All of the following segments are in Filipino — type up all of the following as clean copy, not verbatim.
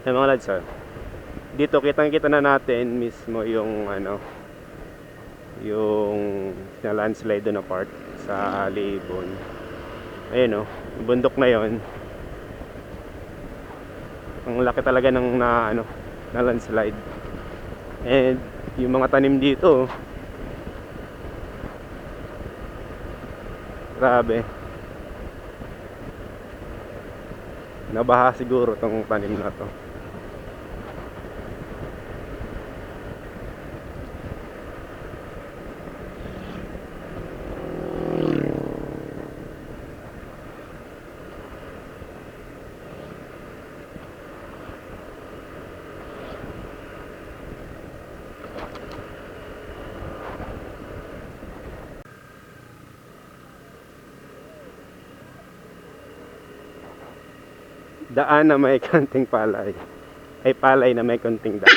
Ay mga lads, dito kitang-kita na natin mismo yung yung na landslide doon na part sa Libon. Ayun yung bundok na yon. Ang laki talaga ng na landslide. And yung mga tanim dito, grabe. Nabaha siguro tong tanim na to. Daan na may konting palay. Ay palay na may konting daan.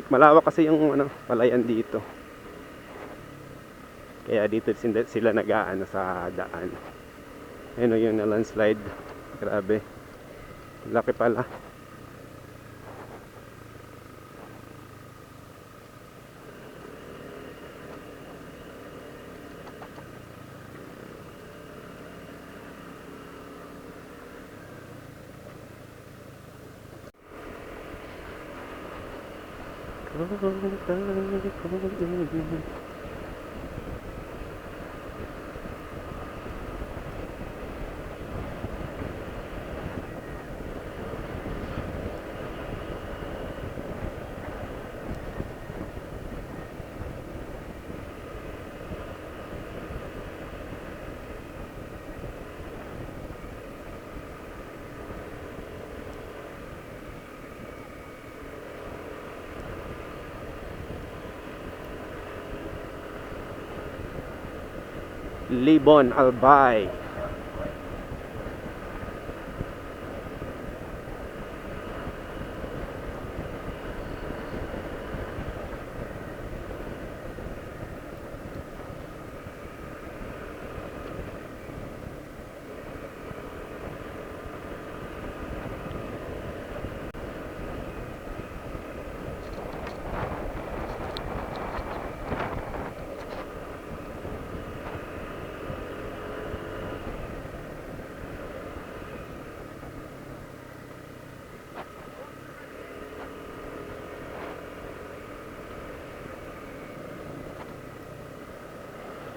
Malawak kasi yung palayan dito. Kaya dito sila nag-aano sa daan. Ayun yung na landslide. Grabe. Laki pala. Libon Albay.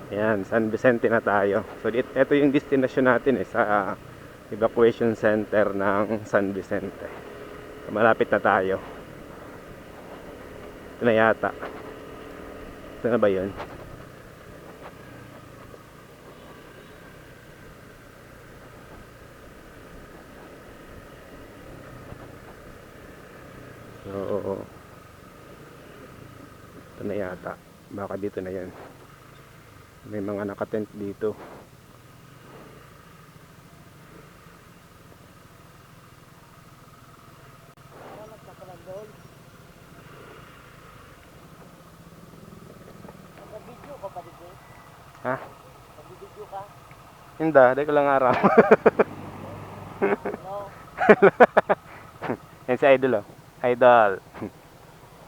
Yan, San Vicente na tayo. So ito yung destination natin sa evacuation center ng San Vicente. So, malapit na tayo. Ito na yata. Ito na ba yun? So ito na yata. Baka dito na yan. May mga nakatent dito. Ha? Nag-video ka? Hindi, dahil ko lang araw. Yan si Idol Idol.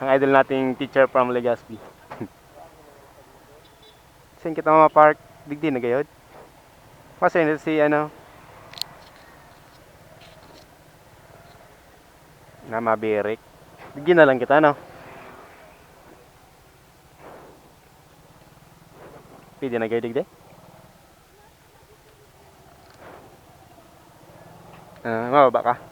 Ang idol nating teacher from Legazpi. Saan kita mapark? Digdi na gayod? Kasi si na mabirik. Digdi na lang kita Pwede na gayod digdi? Mababa ka?